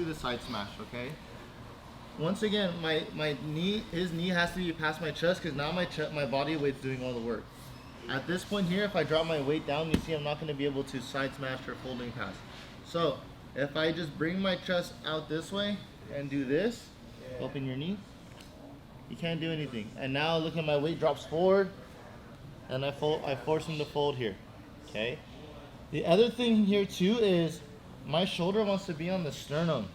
the side smash, okay? Once again, his knee has to be past my chest because now my body weight's doing all the work. At this point here, if I drop my weight down, you see I'm not going to be able to side smash or folding pass. So if I just bring my chest out this way and do this, open your knee, you can't do anything. And now look at my weight drops forward, and I force him to fold here. Okay. The other thing here too is my shoulder wants to be on the sternum.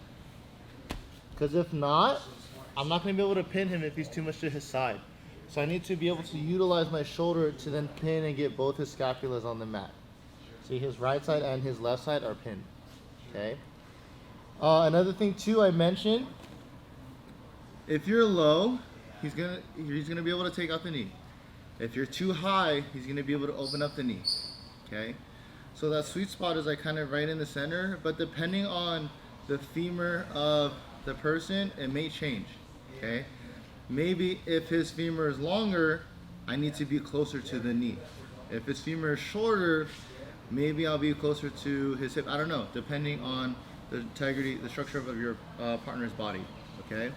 Because if not, I'm not going to be able to pin him if he's too much to his side. So I need to be able to utilize my shoulder to then pin and get both his scapulas on the mat. See, his right side and his left side are pinned. Okay. Another thing too I mentioned, if you're low, he's gonna be able to take out the knee. If you're too high, he's gonna be able to open up the knee. Okay. So that sweet spot is like kind of right in the center, but depending on the femur of the person, it may change. Okay. Maybe if his femur is longer, I need to be closer to the knee. If his femur is shorter, maybe I'll be closer to his hip. I don't know, depending on the integrity, the structure of your partner's body. Okay.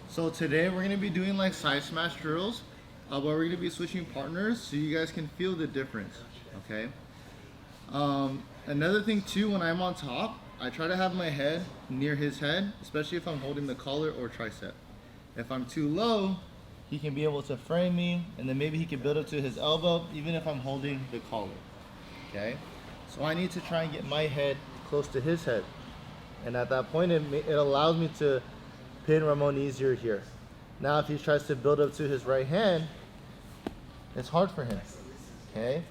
So today we're gonna be doing like side smash drills, but we're gonna be switching partners so you guys can feel the difference. Okay. Another thing too, when I'm on top, I try to have my head near his head, especially if I'm holding the collar or tricep. If I'm too low, he can be able to frame me, and then maybe he can build up to his elbow, even if I'm holding the collar. Okay? So I need to try and get my head close to his head. And at that point, it allows me to pin Ramon easier here. Now, if he tries to build up to his right hand, it's hard for him. Okay?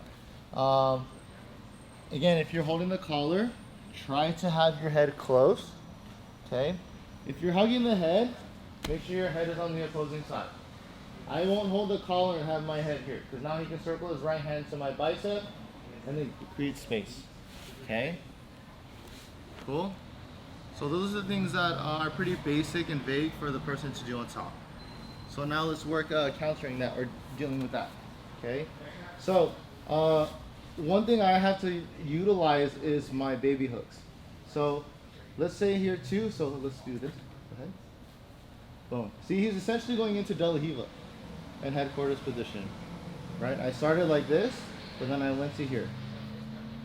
Again, if you're holding the collar, try to have your head close. Okay? If you're hugging the head, make sure your head is on the opposing side. I won't hold the collar and have my head here, because now he can circle his right hand to my bicep and then create space. Okay? Cool? So those are the things that are pretty basic and vague for the person to do on top. So now let's work countering that or dealing with that. Okay? So one thing I have to utilize is my baby hooks. So let's say here too, so let's do this. Go ahead. Boom. See, he's essentially going into De La Riva and headquarters position, right? I started like this, but then I went to here.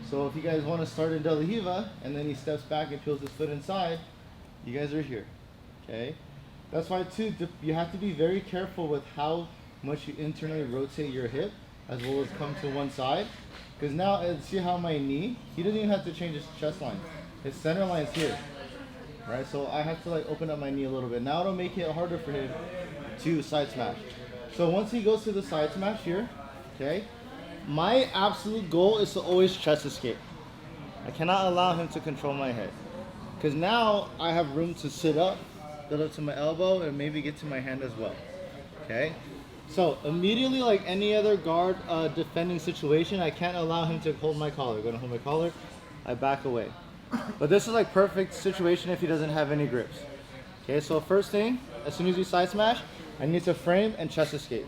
So if you guys want to start in De La Riva and then he steps back and peels his foot inside, you guys are here, okay? That's why too, you have to be very careful with how much you internally rotate your hip as well as come to one side. Because now, see how my knee, he doesn't even have to change his chest line. His center line is here. Right, so I have to like open up my knee a little bit. Now it'll make it harder for him to side smash. So once he goes to the side smash here, okay, my absolute goal is to always chest escape. I cannot allow him to control my head. Because now I have room to sit up, build up to my elbow, and maybe get to my hand as well. Okay? So immediately, like any other guard defending situation, I can't allow him to hold my collar. Going to hold my collar, I back away. But this is like perfect situation if he doesn't have any grips. Okay, so first thing, as soon as you side smash, I need to frame and chest escape.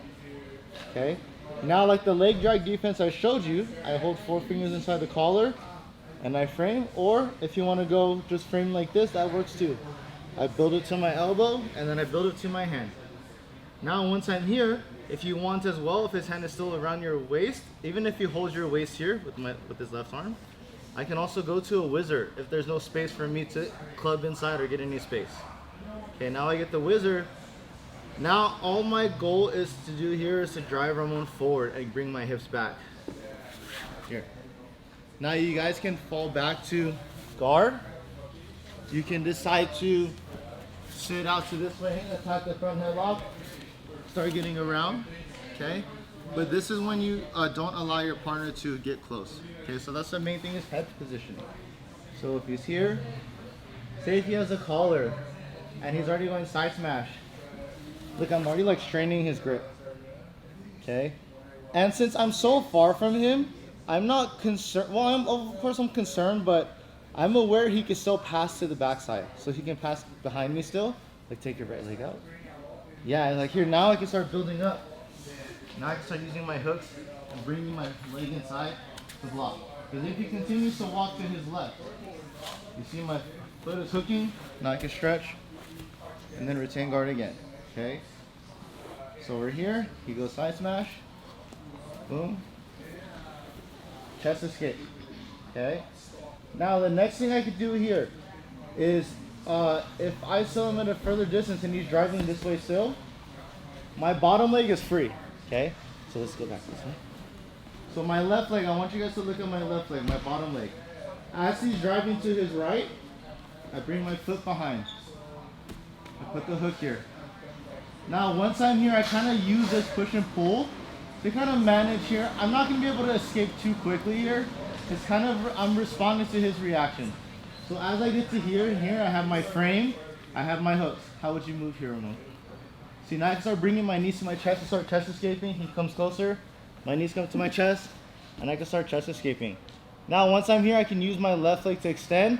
Okay, now like the leg drag defense I showed you, I hold 4 fingers inside the collar and I frame, or if you want to go just frame like this, that works too. I build it to my elbow and then I build it to my hand. Now once I'm here, if you want as well, if his hand is still around your waist, even if you hold your waist here with his left arm, I can also go to a whizzer if there's no space for me to club inside or get any space. Okay, now I get the whizzer. Now all my goal is to do here is to drive Ramon forward and bring my hips back. Here. Now you guys can fall back to guard. You can decide to sit out to this way, attack the front headlock, start getting around, okay? But this is when you don't allow your partner to get close. Okay, so that's the main thing is head positioning. So if he's here, say if he has a collar and he's already going side smash. Look, I'm already like straining his grip. Okay? And since I'm so far from him, I'm not concerned. Well, of course I'm concerned, but I'm aware he can still pass to the backside. So he can pass behind me still. Like take your right leg out. Yeah, like here now I can start building up. Now I can start using my hooks and bringing my leg inside to block. Because if he continues to walk to his left, you see my Foot is hooking, now I can stretch, and then retain guard again, okay? So we're here, he goes side smash, boom, chest escape, okay? Now the next thing I could do here is, if I still am at a further distance and he's driving this way still, my bottom leg is free, okay? So let's go back this way. So my left leg, I want you guys to look at my left leg, my bottom leg. As he's driving to his right, I bring my foot behind. I put the hook here. Now once I'm here, I kind of use this push and pull to kind of manage here. I'm not going to be able to escape too quickly here. It's kind of, I'm responding to his reaction. So as I get to here, I have my frame, I have my hooks. How would you move here, Ramon? See, now I can start bringing my knees to my chest and start chest escaping. He comes closer, my knees come to my chest, and I can start chest escaping. Now once I'm here, I can use my left leg to extend,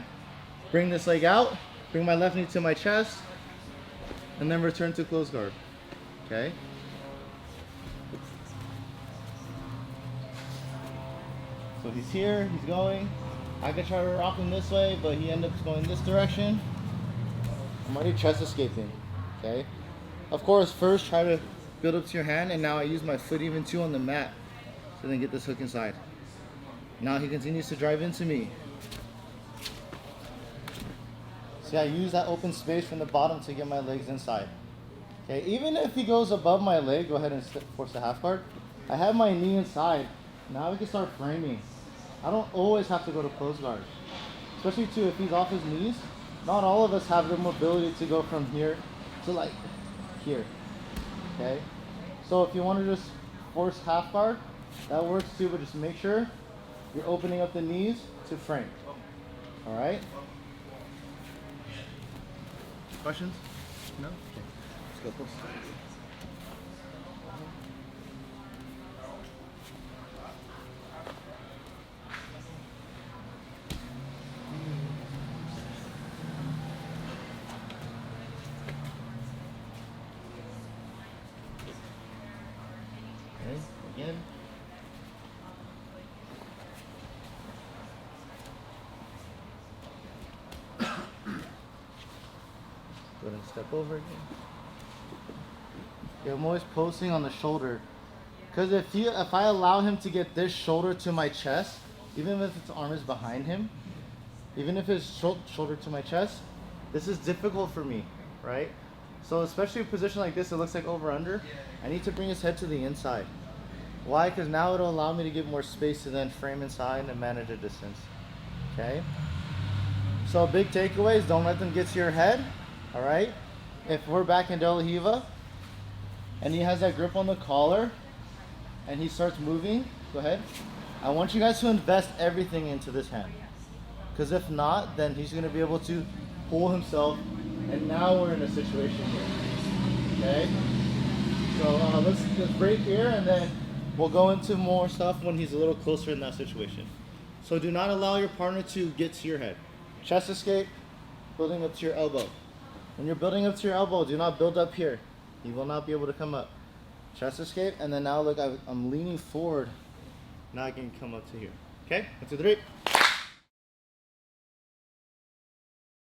bring this leg out, bring my left knee to my chest, and then return to close guard, okay? So he's here, he's going. I could try to rock him this way, but he ends up going this direction. I'm already chest escaping, okay? Of course, first try to build up to your hand, and now I use my foot even too on the mat to then get this hook inside. Now he continues to drive into me. See, I use that open space from the bottom to get my legs inside. Okay, even if he goes above my leg, go ahead and force the half guard. I have my knee inside. Now we can start framing. I don't always have to go to close guard. Especially too, if he's off his knees, not all of us have the mobility to go from here to like here, okay? So if you want to just force half guard, that works too, but just make sure you're opening up the knees to frame, all right? Questions? No? Okay, let's go close. Okay, again. Go ahead and step over again. Yeah, I'm always posting on the shoulder. Because if I allow him to get this shoulder to my chest, even if his arm is behind him, even if his shoulder to my chest, this is difficult for me, right? So especially a position like this, it looks like over-under, I need to bring his head to the inside. Why? Because now it'll allow me to get more space to then frame inside and manage a distance, okay? So a big takeaway is don't let them get to your head, all right? If we're back in De La Riva, and he has that grip on the collar, and he starts moving, go ahead. I want you guys to invest everything into this hand. Because if not, then he's gonna be able to pull himself, and now we're in a situation here, okay? So let's break here, and then we'll go into more stuff when he's a little closer in that situation. So do not allow your partner to get to your head. Chest escape, building up to your elbow. When you're building up to your elbow, do not build up here. He will not be able to come up. Chest escape, and then now look, I'm leaning forward. Now I can come up to here. Okay, 1, 2, 3.